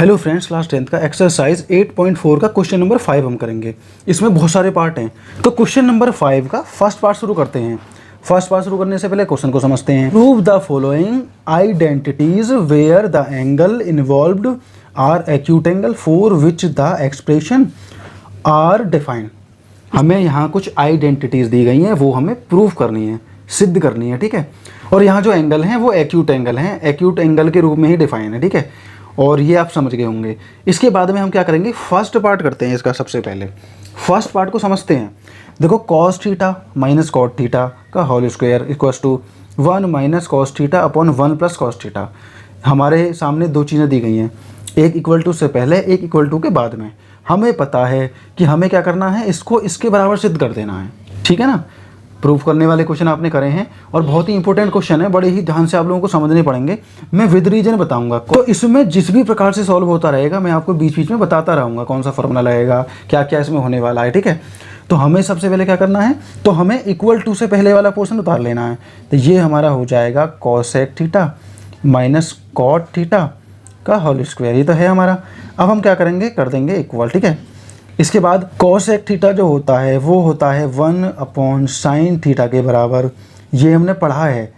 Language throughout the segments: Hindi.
हेलो फ्रेंड्स, क्लास 10th का एक्सरसाइज 8.4 का क्वेश्चन नंबर 5 हम करेंगे। इसमें बहुत सारे पार्ट हैं, तो क्वेश्चन नंबर 5 का फर्स्ट पार्ट शुरू करते हैं। फर्स्ट पार्ट शुरू करने से पहले क्वेश्चन को समझते हैं। Prove the following identities where the angle involved are acute angle for which the expression are defined. हमें यहाँ कुछ आइडेंटिटीज दी गई हैं, वो हमें प्रूव करनी है, सिद्ध करनी है, ठीक है। और यहाँ जो एंगल हैं वो एक्यूट एंगल हैं, एक्यूट एंगल के रूप में ही डिफाइन है, ठीक है। और ये आप समझ गए होंगे। इसके बाद में हम क्या करेंगे, फर्स्ट पार्ट करते हैं इसका। सबसे पहले फर्स्ट पार्ट को समझते हैं। देखो, cos theta minus cot theta का whole square equals to 1 minus cos theta upon 1 plus cos theta. हमारे सामने दो चीज़ें दी गई हैं, एक इक्वल टू से पहले, एक इक्वल टू के बाद में। हमें पता है कि हमें क्या करना है, इसको इसके बराबर सिद्ध कर देना है, ठीक है ना। प्रूफ करने वाले क्वेश्चन आपने करे हैं और बहुत ही इंपॉर्टेंट क्वेश्चन है, बड़े ही ध्यान से आप लोगों को समझने पड़ेंगे। मैं विद रीजन बताऊंगा, तो इसमें जिस भी प्रकार से सॉल्व होता रहेगा मैं आपको बीच बीच में बताता रहूँगा कौन सा फॉर्मूला लगेगा, क्या क्या इसमें होने वाला है, ठीक है। तो हमें सबसे पहले क्या करना है, तो हमें इक्वल टू से पहले वाला पोर्शन उतार लेना है। तो ये हमारा हो जाएगा cosec theta minus cot theta का होल स्क्वायर, ये तो है हमारा। अब हम क्या करेंगे, कर देंगे इक्वल, ठीक है। इसके बाद कॉसेक थीटा जो होता है वो होता है 1 अपॉन साइन थीटा के बराबर, ये हमने पढ़ा है,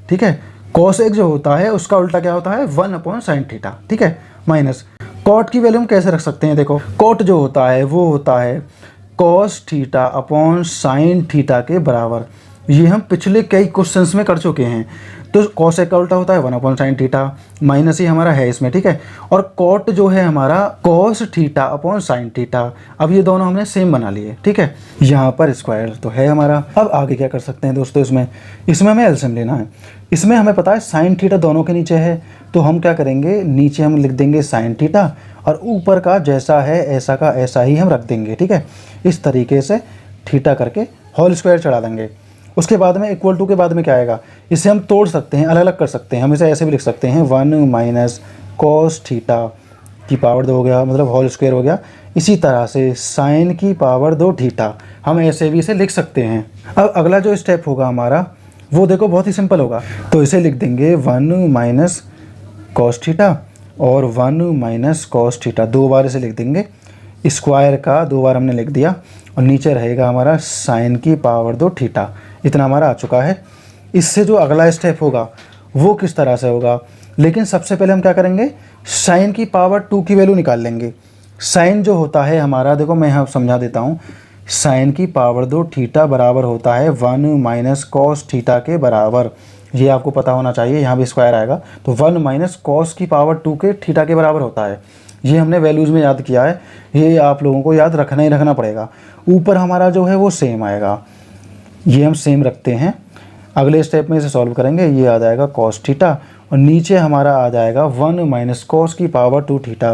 ठीक है। कॉसेक जो होता है उसका उल्टा क्या होता है, 1 अपॉन साइन थीटा, ठीक है। माइनस कॉट की वैल्यू हम कैसे रख सकते हैं, देखो कॉट जो होता है वो होता है cos theta upon sine theta के बराबर। ये हम पिछले कई क्वेश्चंस में कर चुके हैं। तो कॉसेक का उल्टा होता है 1 अपॉन साइन थीटा, माइनस ही हमारा है इसमें, ठीक है। और कॉट जो है हमारा cos theta upon sine theta. अब ये दोनों हमने सेम बना लिए, ठीक है। यहाँ पर स्क्वायर तो है हमारा। अब आगे क्या कर सकते हैं दोस्तों, इसमें हमें एलसीएम लेना है। इसमें हमें पता है साइन थीटा दोनों के नीचे है, तो हम क्या करेंगे, नीचे हम लिख देंगे साइन थीटा और ऊपर का जैसा है ऐसा का ऐसा ही हम रख देंगे, ठीक है। इस तरीके से थीटा करके होल स्क्वायर चढ़ा देंगे। उसके बाद में इक्वल टू के बाद में क्या आएगा, इसे हम तोड़ सकते हैं, अलग अलग कर सकते हैं। हम इसे ऐसे भी लिख सकते हैं 1 माइनस कॉस थीटा की पावर 2 हो गया, मतलब होल स्क्वायर हो गया। इसी तरह से साइन की पावर 2 थीटा, हम ऐसे भी इसे लिख सकते हैं। अब अगला जो स्टेप होगा हमारा वो देखो बहुत ही सिंपल होगा। तो इसे लिख देंगे 1 माइनस कॉस थीटा और 1 माइनस कॉस थीटा, 2 बार इसे लिख देंगे। स्क्वायर का 2 बार हमने लिख दिया और नीचे रहेगा हमारा साइन की पावर 2 थीटा। इतना हमारा आ चुका है। इससे जो अगला स्टेप होगा वो किस तरह से होगा, लेकिन सबसे पहले हम क्या करेंगे, साइन की पावर 2 की वैल्यू निकाल लेंगे। साइन जो होता है हमारा, देखो मैं यहाँ समझा देता हूँ, साइन की पावर 2 थीटा बराबर होता है 1 माइनस कॉस थीटा के बराबर। ये आपको पता होना चाहिए, यहाँ भी स्क्वायर आएगा तो 1 माइनस कॉस की पावर 2 के थीटा के बराबर होता है। ये हमने वैल्यूज़ में याद किया है, ये आप लोगों को याद रखना ही रखना पड़ेगा। ऊपर हमारा जो है वो सेम आएगा, ये हम सेम रखते हैं। अगले स्टेप में इसे सॉल्व करेंगे, ये आ जाएगा कॉस थीटा और नीचे हमारा आ जाएगा 1 माइनस कॉस की पावर 2 थीटा,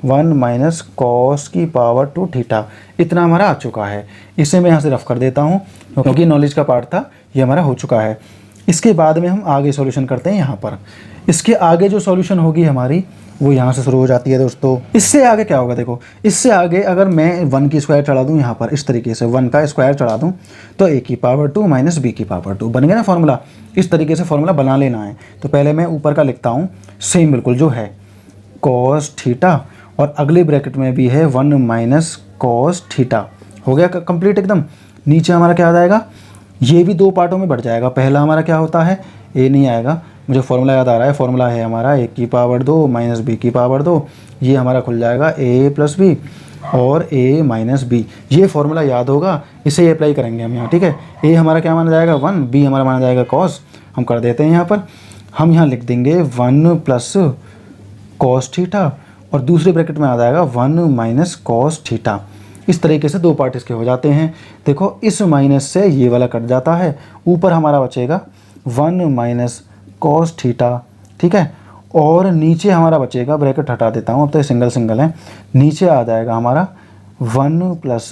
1 माइनस कॉस की पावर 2 थीटा। इतना हमारा आ चुका है। इसे मैं यहाँ से रफ कर देता हूँ क्योंकि नॉलेज का पार्ट था, ये हमारा हो चुका है। इसके बाद में हम आगे सॉल्यूशन करते हैं यहाँ पर। इसके आगे जो सॉल्यूशन होगी हमारी वो यहाँ से शुरू हो जाती है दोस्तों। इससे आगे क्या होगा, देखो इससे आगे अगर मैं 1 की स्क्वायर चढ़ा दूँ यहाँ पर, इस तरीके से 1 का स्क्वायर चढ़ा दूँ तो a की पावर 2 माइनस b की पावर 2 बन गया ना फॉर्मूला। इस तरीके से फॉर्मूला बना लेना है। तो पहले मैं ऊपर का लिखता हूँ सेम बिल्कुल जो है कॉस थीटा और अगले ब्रैकेट में भी है 1 माइनस कॉस थीटा। हो गया कंप्लीट एकदम। नीचे हमारा क्या आ जाएगा, ये भी 2 पार्टों में बढ़ जाएगा। पहला हमारा क्या होता है, a नहीं आएगा, मुझे फॉर्मूला याद आ रहा है। फॉर्मूला है हमारा a की पावर 2 माइनस b की पावर 2। ये हमारा खुल जाएगा a प्लस b और a माइनस b। ये फॉर्मूला याद होगा, इसे अप्लाई करेंगे हम यहाँ, ठीक है। a हमारा क्या माना जाएगा 1, b हमारा माना जाएगा कॉस। हम कर देते हैं यहाँ पर, हम यहाँ लिख देंगे 1 प्लस कॉस थीटा और दूसरे ब्रैकेट में आ जाएगा 1 माइनस कॉस थीटा। इस तरीके से 2 पार्ट इसके हो जाते हैं। देखो इस माइनस से ये वाला कट जाता है, ऊपर हमारा बचेगा 1 माइनस कॉस थीटा, ठीक है। और नीचे हमारा बचेगा, ब्रैकेट हटा देता हूँ अब तो ये सिंगल सिंगल है, नीचे आ जाएगा हमारा 1 प्लस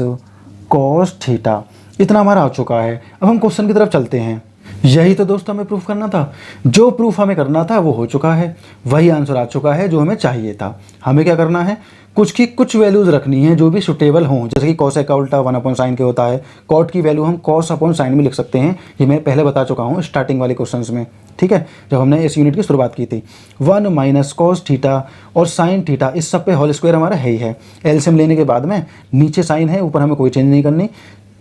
कॉस थीटा। इतना हमारा आ चुका है। अब हम क्वेश्चन की तरफ चलते हैं। यही तो दोस्तों हमें प्रूफ करना था। जो प्रूफ हमें करना था वो हो चुका है, वही आंसर आ चुका है जो हमें चाहिए था। हमें क्या करना है, कुछ की कुछ वैल्यूज़ रखनी है जो भी सुटेबल हों। जैसे कि कॉसेक का उल्टा 1/sin के होता है, कॉट की वैल्यू हम cos/sin में लिख सकते हैं। ये मैं पहले बता चुका हूँ स्टार्टिंग वाले क्वेश्चंस में, ठीक है, जब हमने इस यूनिट की शुरुआत की थी। 1 - cos थीटा और sin थीटा, इस सब पे होल स्क्वायर हमारा है ही है। एलसीएम लेने के बाद में नीचे साइन है, ऊपर हमें कोई चेंज नहीं करनी,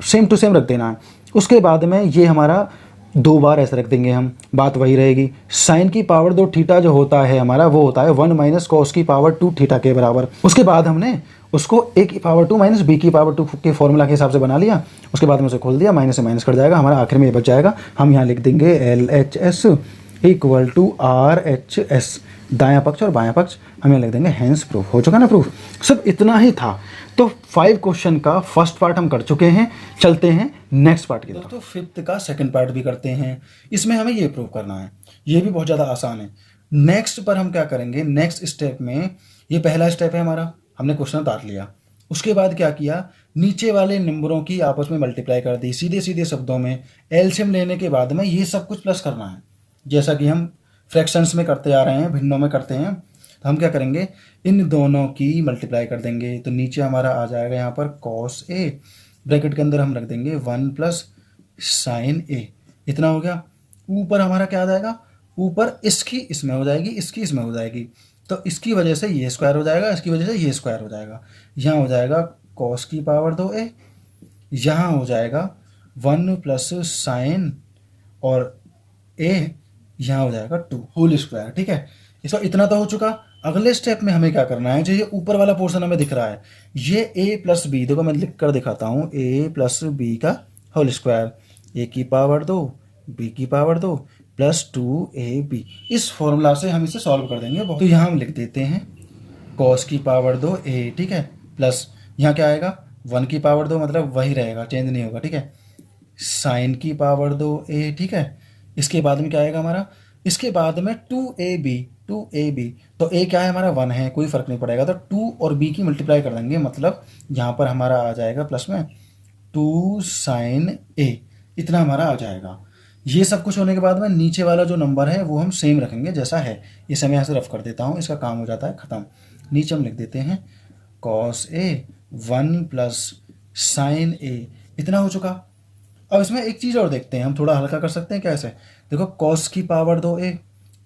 सेम टू सेम रख देना है। उसके बाद में ये हमारा 2 बार ऐसे रख देंगे हम, बात वही रहेगी। साइन की पावर 2 थीटा जो होता है हमारा, वो होता है 1 - cos की पावर 2 थीटा के बराबर। उसके बाद हमने उसको a की पावर 2 - b की पावर 2 के फॉर्मूला के हिसाब से बना लिया। उसके बाद में उसे खोल दिया, माइनस से माइनस कट जाएगा, हमारा आखिर में ये बच जाएगा। हम यहाँ लिख देंगे LHS = RHS, दायां पक्ष और बायां पक्ष हम यहाँ लिख देंगे, हैंस प्रूफ। हो चुका ना प्रूफ, सब इतना ही था। तो 5 क्वेश्चन का फर्स्ट पार्ट हम कर चुके हैं। चलते हैं नेक्स्ट पार्ट की तरफ। तो 5th का सेकंड पार्ट भी करते हैं। इसमें हमें ये प्रूव करना है, ये भी बहुत ज़्यादा आसान है। नेक्स्ट पर हम क्या करेंगे, नेक्स्ट स्टेप में, ये पहला स्टेप है हमारा, हमने क्वेश्चन उतार लिया। उसके बाद क्या किया, नीचे वाले नंबरों की आपस में मल्टीप्लाई कर दी, सीधे सीधे शब्दों में। एलसीएम लेने के बाद में ये सब कुछ प्लस करना है, जैसा कि हम फ्रैक्शंस में करते आ रहे हैं, भिन्नों में करते हैं। तो हम क्या करेंगे, इन दोनों की मल्टीप्लाई कर देंगे। तो नीचे हमारा आ जाएगा यहाँ पर cos a, ब्रैकेट के अंदर हम रख देंगे 1 + sin a, इतना हो गया। ऊपर हमारा क्या आ जाएगा, ऊपर इसकी इसमें हो जाएगी, इसकी इसमें हो जाएगी, तो इसकी वजह से ये स्क्वायर हो जाएगा, इसकी वजह से ये स्क्वायर हो जाएगा। यहाँ हो जाएगा cos की पावर 2a, यहाँ हो जाएगा 1 + sin और a, यहाँ हो जाएगा 2 होल स्क्वायर, ठीक है। इसका इतना तो हो चुका। अगले स्टेप में हमें क्या करना है, जो ये ऊपर वाला पोर्शन हमें दिख रहा है, ये a + b, देखो मैं लिख कर दिखाता हूँ, a + b का होल स्क्वायर, a की पावर 2 b की पावर 2 + 2ab, इस फॉर्मूला से हम इसे सॉल्व कर देंगे। तो यहाँ हम लिख देते हैं cos की पावर 2a, ठीक है, प्लस यहाँ क्या आएगा 1 की पावर 2, मतलब वही रहेगा, चेंज नहीं होगा, ठीक है, sin की पावर 2a, ठीक है। इसके बाद में क्या आएगा हमारा, इसके बाद में 2ab, तो a क्या है हमारा 1 है, कोई फर्क नहीं पड़ेगा। तो 2 और b की मल्टीप्लाई कर देंगे, मतलब यहाँ पर हमारा आ जाएगा प्लस में 2 sin a, इतना हमारा आ जाएगा। ये सब कुछ होने के बाद में नीचे वाला जो नंबर है वो हम सेम रखेंगे जैसा है। इसे मैं यहाँ से रफ कर देता हूँ, इसका काम हो जाता है ख़त्म। नीचे हम लिख देते हैं cos a 1 + sin a, इतना हो चुका। अब इसमें एक चीज़ और देखते हैं, हम थोड़ा हल्का कर सकते हैं कैसे, देखो cos की पावर 2a,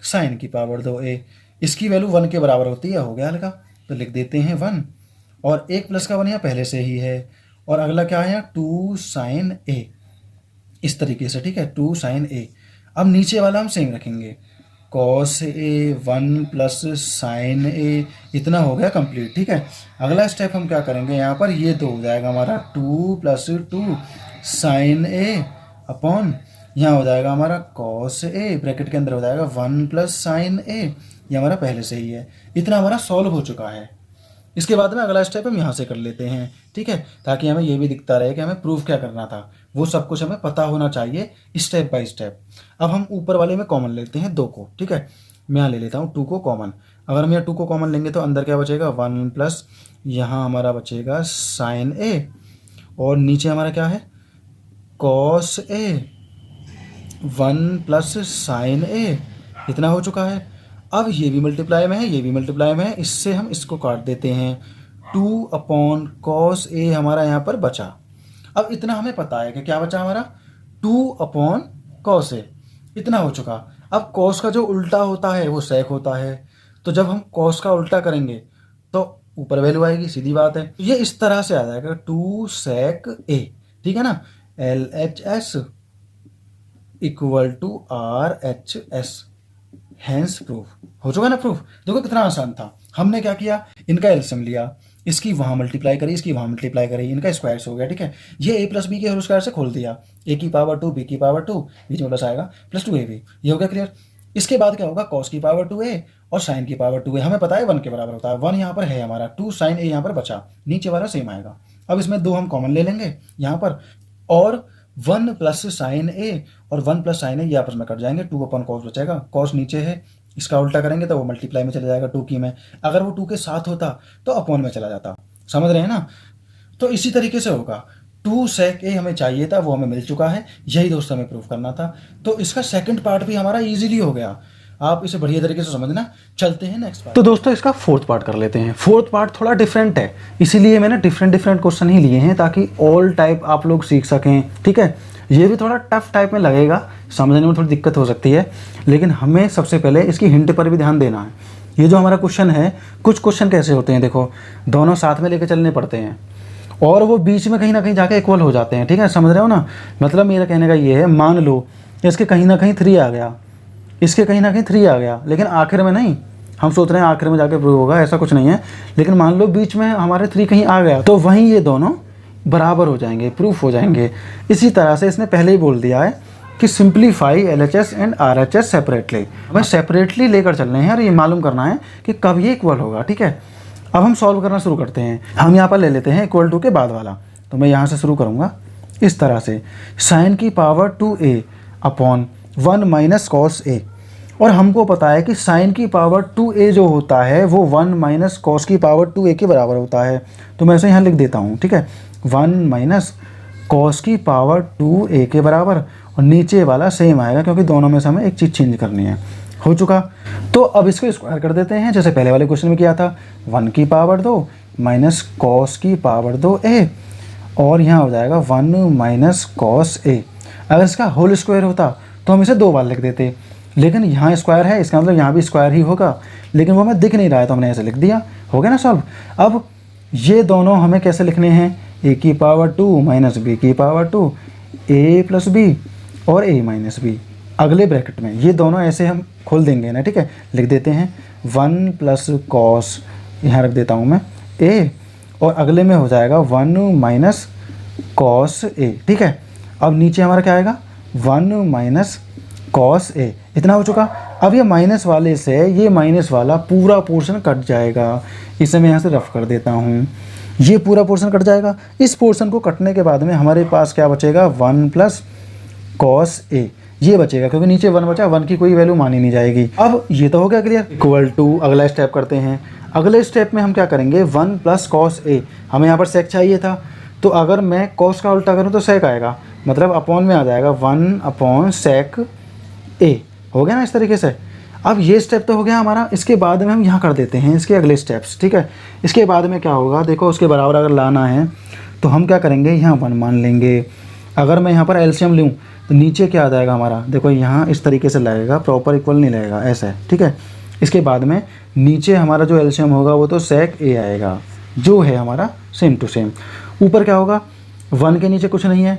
sin की पावर 2a, इसकी वैल्यू 1 के बराबर होती है, हो गया हल्का। तो लिख देते हैं 1, और 1 + का 1 यहाँ पहले से ही है, और अगला क्या है यहाँ 2 sin a, इस तरीके से, ठीक है, 2 sin a। अब नीचे वाला हम सेम रखेंगे, cos a 1 + sin a, इतना हो गया कंप्लीट, ठीक है। अगला स्टेप हम क्या करेंगे, यहाँ पर ये 2 हो जाएगा हमारा 2 + 2 sin a अपॉन, यहाँ हो जाएगा हमारा cos a, ब्रैकेट के अंदर हो जाएगा 1 + sin a, ये हमारा पहले से ही है। इतना हमारा सॉल्व हो चुका है। इसके बाद में अगला स्टेप हम यहाँ से कर लेते हैं, ठीक है, ताकि हमें ये भी दिखता रहे कि हमें प्रूफ क्या करना था, वो सब कुछ हमें पता होना चाहिए स्टेप बाय स्टेप। अब हम ऊपर वाले में कॉमन लेते हैं 2 को, ठीक है, मैं यहाँ ले लेता हूँ 2 को कॉमन। अगर हम यहाँ 2 को कॉमन लेंगे तो अंदर क्या बचेगा 1 + यहाँ हमारा बचेगा sin a, और नीचे हमारा क्या है cos a 1 + sin a, इतना हो चुका है। अब ये भी मल्टीप्लाई में है, ये भी मल्टीप्लाई में है, इससे हम इसको काट देते हैं, 2/cos a हमारा यहाँ पर बचा। अब इतना हमें पता है कि क्या बचा हमारा 2/cos a, इतना हो चुका। अब cos का जो उल्टा होता है वो sec होता है, तो जब हम cos का उल्टा करेंगे तो ऊपर वैल्यू आएगी, सीधी बात है। ये इस तरह से आ जाएगा 2 sec a, ठीक है ना, LHS = RHS, हैंस प्रूफ। हो चुका ना प्रूफ। देखो कितना आसान था। हमने क्या किया, इनका एलसीएम लिया, इसकी वहाँ मल्टीप्लाई करी, इसकी वहाँ मल्टीप्लाई करी, इनका स्क्वायर हो गया, ठीक है। ये a + b के होल स्क्वायर से खोल दिया, a की पावर 2 b की पावर 2, बीच में प्लस आएगा +2ab, ये हो गया क्लियर। इसके बाद क्या होगा, cos की पावर 2a और sin की पावर 2a, हमें पता है 1 के बराबर होता है, 1 यहाँ पर है हमारा, 2 sin a यहाँ पर बचा, नीचे वाला सेम आएगा। अब इसमें 2 हम कॉमन ले लेंगे यहाँ पर, और 1 + sin a और 1 + sin a ये आपस में कट जाएंगे, 2/cos बचेगा, cos नीचे है, इसका उल्टा करेंगे तो वो मल्टीप्लाई में चला जाएगा 2 की में, अगर वो 2 के साथ होता तो अपॉन में चला जाता, समझ रहे हैं ना। तो इसी तरीके से होगा, 2 sec a हमें चाहिए था, वो हमें मिल चुका है। यही दोस्तों हमें प्रूफ करना था। तो इसका सेकंड पार्ट भी हमारा इजीली हो गया। आप इसे बढ़िया तरीके से समझना। चलते हैं नेक्स्ट पार्ट। तो दोस्तों इसका फोर्थ पार्ट कर लेते हैं। फोर्थ पार्ट थोड़ा डिफरेंट है, इसीलिए मैंने डिफरेंट क्वेश्चन ही लिए हैं ताकि ऑल टाइप आप लोग सीख सकें। ठीक है, ये भी थोड़ा टफ टाइप में लगेगा, समझने में थोड़ी दिक्कत हो सकती है, लेकिन हमें सबसे पहले इसकी हिंट पर भी ध्यान देना है। ये जो हमारा क्वेश्चन है, कुछ क्वेश्चन कैसे होते हैं, देखो दोनों साथ में लेके चलने पड़ते हैं और वो बीच में कहीं ना कहीं जाके इक्वल हो जाते हैं। ठीक है, समझ रहे हो ना। मतलब मेरा कहने का ये है, मान लो इसके कहीं ना कहीं 3 आ गया, इसके कहीं ना कहीं 3 आ गया, लेकिन आखिर में नहीं। हम सोच रहे हैं आखिर में जाके प्रूव होगा, ऐसा कुछ नहीं है। लेकिन मान लो बीच में हमारे 3 कहीं आ गया, तो वहीं ये दोनों बराबर हो जाएंगे, प्रूफ हो जाएंगे। इसी तरह से इसने पहले ही बोल दिया है कि simplify LHS and RHS separately. हमें सेपरेटली लेकर चलने हैं और ये मालूम करना है कि कब ये इक्वल होगा। ठीक है, अब हम सॉल्व करना शुरू करते हैं। हम यहाँ पर ले लेते हैं इक्वल टू के बाद वाला, तो मैं यहाँ से शुरू करूँगा इस तरह से, साइन की power 2a upon 1 minus cos a। और हमको पता है कि साइन की पावर 2a जो होता है वो 1 माइनस कॉस की पावर 2a के बराबर होता है। तो मैं इसे यहाँ लिख देता हूँ। ठीक है, 1 माइनस कॉस की पावर 2a के बराबर, और नीचे वाला सेम आएगा क्योंकि दोनों में से हमें एक चीज़ चेंज करनी है। हो चुका। तो अब इसको स्क्वायर कर देते हैं जैसे पहले वाले क्वेश्चन में किया था, 1 की पावर 2 माइनस कॉस की पावर 2a, और यहाँ हो जाएगा 1 माइनस कॉस a। अगर इसका होल स्क्वायर होता तो हम इसे 2 बार लिख देते, लेकिन यहाँ स्क्वायर है, इसका मतलब यहाँ भी स्क्वायर ही होगा, लेकिन वो हमें दिख नहीं रहा है तो हमने ऐसे लिख दिया। हो गया ना सॉल्व। अब ये दोनों हमें कैसे लिखने हैं, a की पावर 2 माइनस b की पावर 2, a प्लस b और a माइनस b अगले ब्रैकेट में। ये दोनों ऐसे हम खोल देंगे ना। ठीक है, लिख देते हैं 1 प्लस कॉस, यहाँ रख देता हूँ मैं a, और अगले में हो जाएगा 1 माइनस कॉस a। ठीक है, अब नीचे हमारा क्या आएगा, 1 माइनस कॉस a। इतना हो चुका। अब ये माइनस वाले से ये माइनस वाला पूरा पोर्शन कट जाएगा। इसे मैं यहाँ से रफ कर देता हूँ, ये पूरा पोर्शन कट जाएगा। इस पोर्शन को कटने के बाद में हमारे पास क्या बचेगा, 1 प्लस कॉस a ये बचेगा, क्योंकि नीचे 1 बचा, 1 की कोई वैल्यू मानी नहीं जाएगी। अब ये तो हो गया क्लियर। इक्वल टू अगला स्टेप करते हैं। अगले स्टेप में हम क्या करेंगे, 1 प्लस कॉस a, हमें यहाँ पर सेक चाहिए था, तो अगर मैं कॉस का उल्टा करूँ तो सेक आएगा, मतलब अपॉन में आ जाएगा 1 अपॉन सेक a। हो गया ना इस तरीके से। अब ये स्टेप तो हो गया हमारा। इसके बाद में हम यहाँ कर देते हैं इसके अगले स्टेप्स। ठीक है, इसके बाद में क्या होगा, देखो उसके बराबर अगर लाना है तो हम क्या करेंगे, यहाँ 1 मान लेंगे। अगर मैं यहाँ पर एलसीएम लूँ तो नीचे क्या आ जाएगा हमारा, देखो यहाँ इस तरीके से लगेगा, प्रॉपर इक्वल नहीं लगेगा, ऐसा है। ठीक है, इसके बाद में नीचे हमारा जो एलसीएम होगा वो तो सेक a आएगा, जो है हमारा सेम टू सेम। ऊपर क्या होगा, 1 के नीचे कुछ नहीं है,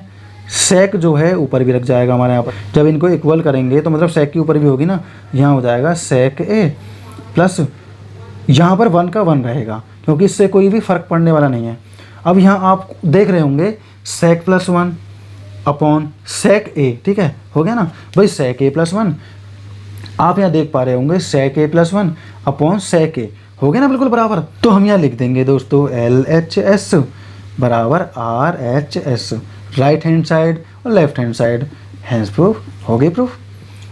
सेक जो है ऊपर भी रख जाएगा हमारे यहाँ पर। जब इनको इक्वल करेंगे तो मतलब सेक के ऊपर भी होगी ना, यहाँ हो जाएगा सेक a प्लस यहाँ पर 1 का 1 रहेगा, क्योंकि इससे कोई भी फ़र्क पड़ने वाला नहीं है। अब यहाँ आप देख रहे होंगे sec plus 1 upon sec a। ठीक है, हो गया ना भाई, सेक a प्लस 1, आप यहाँ देख पा रहे होंगे sec a plus 1 upon sec a। हो गया ना बिल्कुल बराबर। तो हम यहाँ लिख देंगे दोस्तों LHS बराबर RHS, राइट हैंड साइड और left hand side. Hands proof हो गई प्रूफ।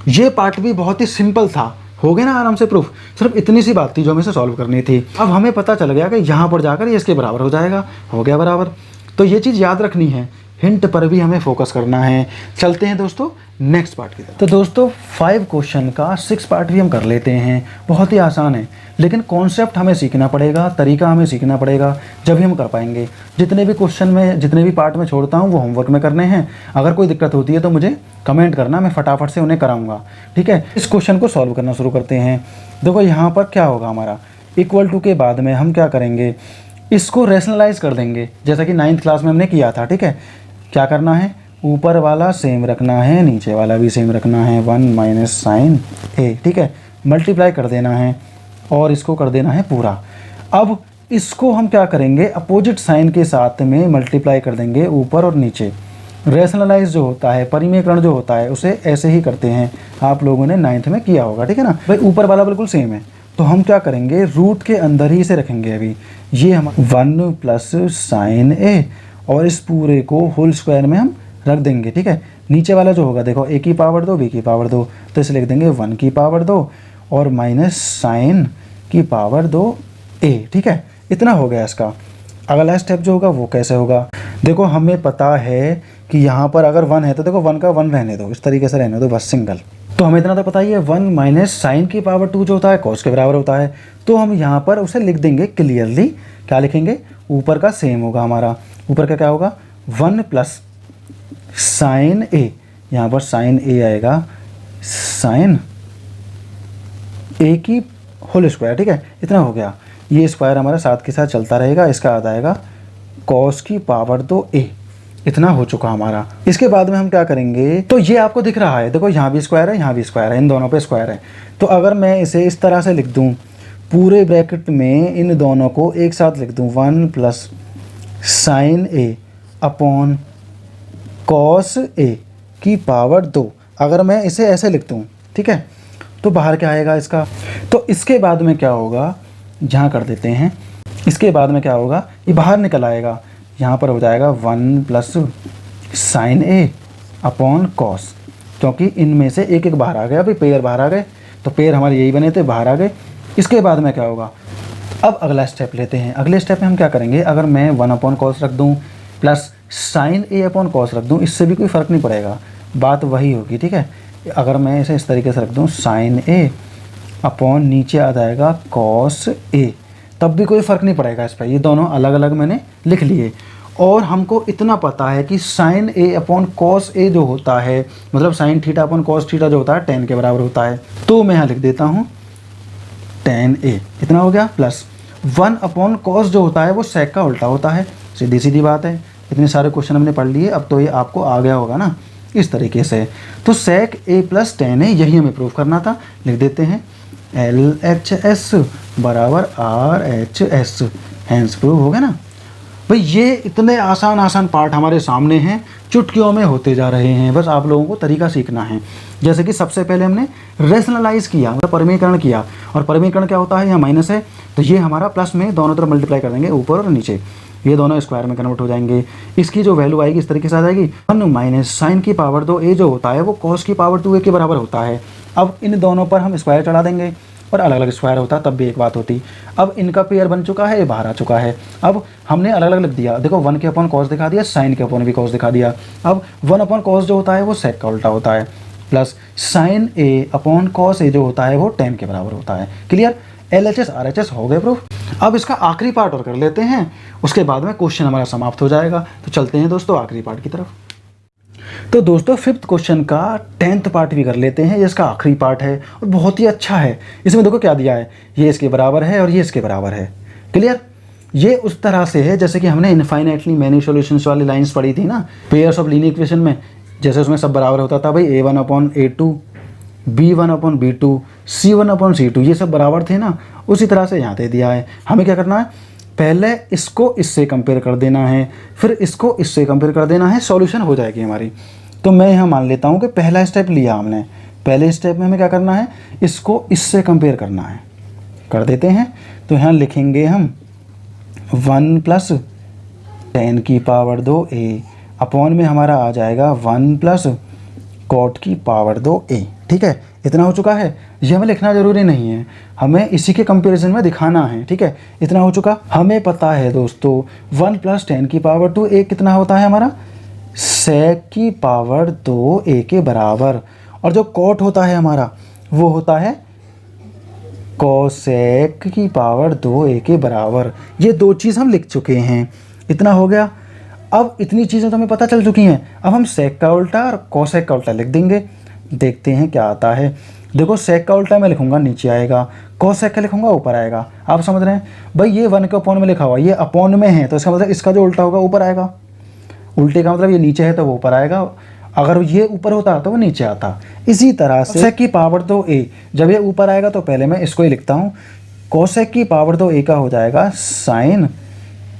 ये पार्ट भी बहुत ही सिंपल था, हो गया ना आराम से प्रूफ। सिर्फ इतनी सी बात थी जो हमें से सॉल्व करनी थी। अब हमें पता चल गया कि यहाँ पर जाकर ये इसके बराबर हो जाएगा। हो गया बराबर। तो ये चीज़ याद रखनी है, हिंट पर भी हमें फोकस करना है। चलते हैं दोस्तों नेक्स्ट पार्ट की तरफ। तो दोस्तों 5 क्वेश्चन का 6 पार्ट भी हम कर लेते हैं। बहुत ही आसान है, लेकिन कॉन्सेप्ट हमें सीखना पड़ेगा, तरीका हमें सीखना पड़ेगा, जब भी हम कर पाएंगे। जितने भी क्वेश्चन में, जितने भी पार्ट में छोड़ता हूँ वो होमवर्क में करने हैं। अगर कोई दिक्कत होती है तो मुझे कमेंट करना, मैं फटाफट से उन्हें कराऊंगा। ठीक है, इस क्वेश्चन को सॉल्व करना शुरू करते हैं। देखो यहाँ पर क्या होगा हमारा, इक्वल टू के बाद में हम क्या करेंगे, इसको रैशनलाइज कर देंगे, जैसा कि 9th क्लास में हमने किया था। ठीक है, क्या करना है, ऊपर वाला सेम रखना है, नीचे वाला भी सेम रखना है, 1 माइनस साइन a। ठीक है, मल्टीप्लाई कर देना है और इसको कर देना है पूरा। अब इसको हम क्या करेंगे, अपोजिट साइन के साथ में मल्टीप्लाई कर देंगे ऊपर और नीचे। रैशनलाइज जो होता है, परिमेयकरण जो होता है, उसे ऐसे ही करते हैं। आप लोगों ने 9th में किया होगा। ठीक है ना भाई, ऊपर वाला बिल्कुल सेम है, तो हम क्या करेंगे, रूट के अंदर ही इसे रखेंगे। अभी ये हम 1 प्लस साइन a, और इस पूरे को होल स्क्वायर में हम रख देंगे। ठीक है, नीचे वाला जो होगा देखो a की पावर 2 b की पावर 2, तो इसे लिख देंगे 1 की पावर 2 और माइनस साइन की पावर 2 a। ठीक है, इतना हो गया इसका। अगला स्टेप जो होगा वो कैसे होगा, देखो हमें पता है कि यहाँ पर अगर 1 है तो देखो 1 का 1 रहने दो, इस तरीके से रहने दो बस सिंगल। तो हमें इतना तो पता ही है 1 माइनस साइन की पावर 2 जो होता है कॉस के बराबर होता है। तो हम यहाँ पर उसे लिख देंगे क्लियरली। क्या लिखेंगे? ऊपर का सेम होगा हमारा, ऊपर का क्या होगा 1 प्लस साइन ए, यहाँ पर साइन ए आएगा साइन ए की होल स्क्वायर, ठीक है। इतना हो गया, ये स्क्वायर हमारा साथ के साथ चलता रहेगा, इसका आ जाएगा कॉस की पावर 2 ए। इतना हो चुका हमारा। इसके बाद में हम क्या करेंगे, तो ये आपको दिख रहा है, देखो यहाँ भी स्क्वायर है यहाँ भी स्क्वायर है, इन दोनों पे स्क्वायर है। तो अगर मैं इसे इस तरह से लिख दूँ, पूरे ब्रैकेट में इन दोनों को एक साथ लिख दूँ, 1 plus sign A upon cos A की पावर 2, अगर मैं इसे ऐसे लिख दूँ, ठीक है, तो बाहर क्या आएगा इसका। तो इसके बाद में क्या होगा, यहाँ कर देते हैं, इसके बाद में क्या होगा, ये बाहर निकल आएगा, यहाँ पर हो जाएगा 1 प्लस साइन ए अपॉन कॉस, क्योंकि इनमें से एक एक बाहर आ गया, अभी पेयर बाहर आ गए, तो पेयर हमारे यही बने थे, बाहर आ गए। इसके बाद में क्या होगा, अब अगला स्टेप लेते हैं। अगले स्टेप में हम क्या करेंगे, अगर मैं 1 अपॉन कॉस रख दूँ प्लस साइन ए अपॉन कॉस रख दूँ, इससे भी कोई फ़र्क नहीं पड़ेगा, बात वही होगी, ठीक है। अगर मैं इसे इस तरीके से रख दूँ, साइन ए अपॉन नीचे आ जाएगा कॉस ए, तब भी कोई फ़र्क नहीं पड़ेगा इस पर, ये दोनों अलग अलग मैंने लिख लिए। और हमको इतना पता है कि sign A upon cos A जो होता है, मतलब sine theta upon cos theta जो होता है 10 के बराबर होता है। तो मैं यहाँ लिख देता हूँ tan ए, इतना हो गया, प्लस 1 अपॉन कॉस जो होता है वो सेक का उल्टा होता है, सीधी सीधी बात है। इतने सारे क्वेश्चन हमने पढ़ लिए, अब तो ये आपको आ गया होगा ना इस तरीके से। तो सेक ए प्लस tan ए, यही हमें प्रूव करना था। लिख देते हैं LHS बराबर RHS, हैंस प्रूव हो गया ना भाई। ये इतने आसान आसान पार्ट हमारे सामने हैं, चुटकियों में होते जा रहे हैं, बस आप लोगों को तरीका सीखना है। जैसे कि सबसे पहले हमने रेशनलाइज किया, मतलब परिमीकरण किया, और परिमीकरण क्या होता है, यहाँ माइनस है तो ये हमारा प्लस में दोनों तरफ मल्टीप्लाई कर देंगे, ऊपर और नीचे, ये दोनों स्क्वायर में कन्वर्ट हो जाएंगे। इसकी जो वैल्यू आएगी इस तरीके से आ जाएगी, 1 माइनस साइन की पावर 2 ए जो होता है वो कॉस की पावर 2 ए के बराबर होता है। अब इन दोनों पर हम स्क्वायर चढ़ा देंगे, और अलग अलग स्क्वायर होता तब भी एक बात होती। अब इनका पेयर बन चुका है, ये बाहर आ चुका है। अब हमने अलग अलग लिख दिया, देखो 1 के अपॉन कॉस दिखा दिया, साइन के अपॉन भी कॉस दिखा दिया। अब 1 अपॉन कॉस जो होता है वो सेक का उल्टा होता है, plus sign A upon cos A जो होता है वो 10 के बराबर होता है। क्लियर, LHS RHS हो गए प्रूफ। अब इसका आखिरी पार्ट और कर लेते हैं, उसके बाद में क्वेश्चन हमारा समाप्त हो जाएगा। तो चलते हैं दोस्तों आखिरी पार्ट की तरफ। तो दोस्तों 5th क्वेश्चन का 10th पार्ट भी कर लेते हैं, ये इसका आखिरी पार्ट है और बहुत ही अच्छा है। इसमें देखो क्या दिया है, ये इसके बराबर है और ये इसके बराबर है। क्लियर, ये उस तरह से है जैसे कि हमने इनफाइनाइटली मैनी सॉल्यूशंस वाली लाइंस पढ़ी थी ना, पेयर्स ऑफ लीनियर इक्वेशन में, जैसे उसमें सब बराबर होता था भाई, A1 upon A2, B1 upon B2, C1 upon C2, ये सब बराबर थे ना, उसी तरह से यहाँ दे दिया है। हमें क्या करना है, पहले इसको इससे कंपेयर कर देना है, फिर इसको इससे कंपेयर कर देना है, सॉल्यूशन हो जाएगी हमारी। तो मैं यहाँ मान लेता हूँ कि पहला स्टेप लिया हमने, पहले स्टेप में हमें क्या करना है, इसको इससे कंपेयर करना है, कर देते हैं। तो यहाँ लिखेंगे हम 1 प्लस 10 की पावर 2 ए अपॉन में हमारा आ जाएगा 1 प्लस कॉट की पावर 2 ए। ठीक है, इतना हो चुका है, ये हमें लिखना ज़रूरी नहीं है, हमें इसी के कंपैरिजन में दिखाना है। ठीक है, इतना हो चुका। हमें पता है दोस्तों 1 प्लस 10 की पावर 2 ए कितना होता है हमारा, सेक की पावर 2 ए के बराबर, और जो कॉट होता है हमारा वो होता है कोसेक की पावर 2 ए के बराबर। ये दो चीज़ हम लिख चुके हैं, इतना हो गया। अब इतनी चीज़ें तो हमें पता चल चुकी हैं, अब हम सेक का उल्टा और कोसेक का उल्टा लिख देंगे, देखते हैं क्या आता है। देखो सेक का उल्टा मैं लिखूंगा नीचे आएगा, कोसेक का लिखूंगा ऊपर आएगा। आप समझ रहे हैं भाई, ये 1 के अपॉन में लिखा हुआ, ये अपॉन में है तो इसका मतलब इसका जो उल्टा होगा ऊपर आएगा, उल्टे का मतलब ये नीचे है तो वो ऊपर आएगा, अगर ये ऊपर होता तो वो नीचे आता। इसी तरह से सेक की पावर 2 ए, जब ये ऊपर आएगा तो पहले मैं इसको ही लिखता हूँ, कोसेक की पावर 2 ए का हो जाएगा साइन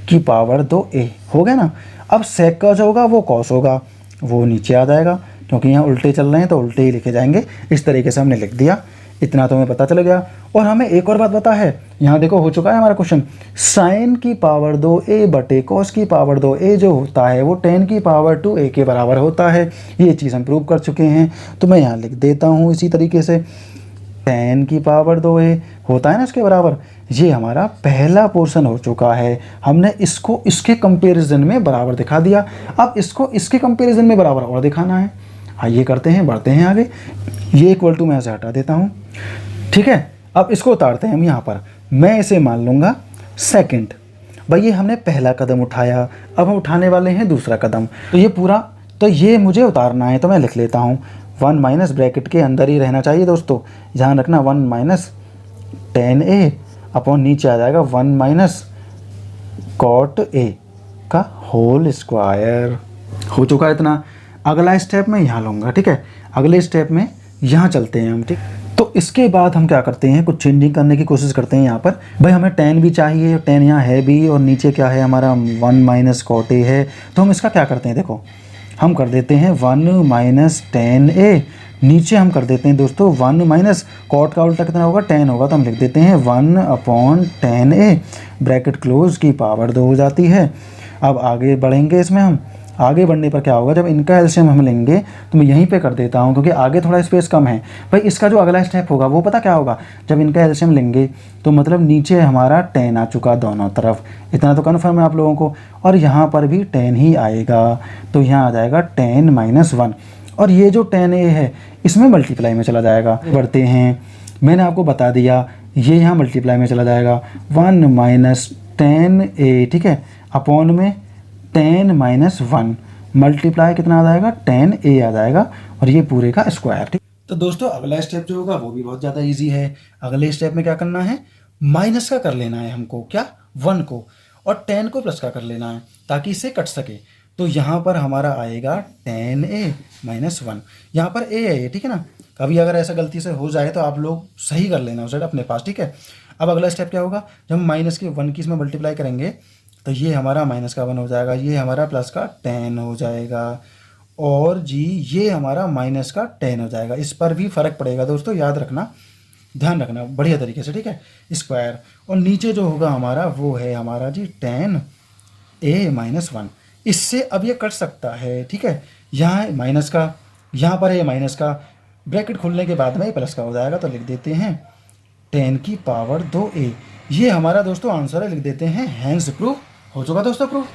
की पावर 2 ए, हो गया ना। अब सेक का जो होगा वो कॉस होगा, वो नीचे आ जाएगा, क्योंकि यहाँ उल्टे चल रहे हैं तो उल्टे ही लिखे जाएंगे। इस तरीके से हमने लिख दिया, इतना तो हमें पता चल गया। और हमें एक और बात पता है, यहाँ देखो हो चुका है हमारा क्वेश्चन, साइन की पावर 2 ए बटे कॉस की पावर 2 ए जो होता है वो 10 की पावर 2 ए के बराबर होता है। ये चीज़ हम प्रूव कर चुके हैं, तो मैं यहाँ लिख देता हूँ इसी तरीके से 10 की पावर 2 ए होता है ना इसके बराबर, ये हमारा पहला पोर्शन हो चुका है। हमने इसको इसके कंपैरिजन में बराबर दिखा दिया। अब इसको इसके कंपैरिजन में बराबर और दिखाना है। हाँ, ये करते हैं, बढ़ते हैं आगे। ये इक्वल टू मैं ऐसे हटा देता हूँ, ठीक है। अब इसको उतारते हैं हम यहाँ पर। मैं इसे मान लूँगा सेकंड। भाई ये हमने पहला कदम उठाया, अब हम उठाने वाले हैं दूसरा कदम। तो ये पूरा, तो ये मुझे उतारना है, तो मैं लिख लेता हूँ 1 माइनस ब्रैकेट के अंदर ही रहना चाहिए दोस्तों, ध्यान रखना। 1 माइनस 10a अपॉन नीचे आ जाएगा 1 माइनस कॉट a का होल स्क्वायर। हो चुका है इतना। अगला स्टेप मैं यहाँ लूँगा, ठीक है। अगले स्टेप में यहाँ चलते हैं हम, ठीक। तो इसके बाद हम क्या करते हैं, कुछ चेंजिंग करने की कोशिश करते हैं यहाँ पर। भाई हमें 10 भी चाहिए, 10 यहाँ है भी, और नीचे क्या है हमारा 1 माइनस कॉट a है। तो हम इसका क्या करते हैं, देखो हम कर देते हैं 1 माइनस 10a। नीचे हम कर देते हैं दोस्तों 1 माइनस कॉट का उल्टा कितना होगा, 10 होगा, तो हम लिख देते हैं 1 अपॉन 10a, ब्रैकेट क्लोज की पावर 2 हो जाती है। अब आगे बढ़ेंगे इसमें हम। आगे बढ़ने पर क्या होगा, जब इनका एलसीएम हम लेंगे तो मैं यहीं पे कर देता हूँ, क्योंकि आगे थोड़ा स्पेस कम है। भाई इसका जो अगला स्टेप होगा वो पता क्या होगा, जब इनका एलसीएम लेंगे तो मतलब नीचे हमारा 10 आ चुका दोनों तरफ, इतना तो कन्फर्म है आप लोगों को। और यहाँ पर भी 10 ही आएगा, तो यहाँ आ जाएगा 10 माइनस 1, और ये जो 10a है इसमें मल्टीप्लाई में चला जाएगा। बढ़ते हैं, मैंने आपको बता दिया ये यहाँ मल्टीप्लाई में चला जाएगा 1 माइनस 10a, ठीक है, अपॉन में 10 माइनस 1, मल्टीप्लाई कितना आ जाएगा, 10a आ जाएगा, और ये पूरे का स्क्वायर, ठीक। तो दोस्तों अगला स्टेप जो होगा वो भी बहुत ज़्यादा इजी है। अगले स्टेप में क्या करना है, माइनस का कर लेना है हमको, क्या 1 को, और 10 को प्लस का कर लेना है ताकि इससे कट सके। तो यहाँ पर हमारा आएगा 10a माइनस 1, यहाँ पर a है ये, ठीक है ना। कभी अगर ऐसा गलती से हो जाए तो आप लोग सही कर लेना उस साइड अपने पास, ठीक है। अब अगला स्टेप क्या होगा, जब हम माइनस के 1 की इसमें मल्टीप्लाई करेंगे तो ये हमारा माइनस का 1 हो जाएगा, ये हमारा प्लस का 10 हो जाएगा, और जी ये हमारा माइनस का 10 हो जाएगा। इस पर भी फ़र्क पड़ेगा दोस्तों, याद रखना, ध्यान रखना बढ़िया तरीके से, ठीक है। स्क्वायर, और नीचे जो होगा हमारा वो है हमारा जी 10a माइनस 1। इससे अब ये कट सकता है, ठीक है। यहाँ माइनस का, यहाँ पर है माइनस का, ब्रैकेट खोलने के बाद में ये प्लस का हो जाएगा, तो लिख देते हैं 10 की पावर 2a। ये हमारा दोस्तों आंसर है, लिख देते हैं। हैंस प्रूफ हो चुका दोस्तों, प्रूफ।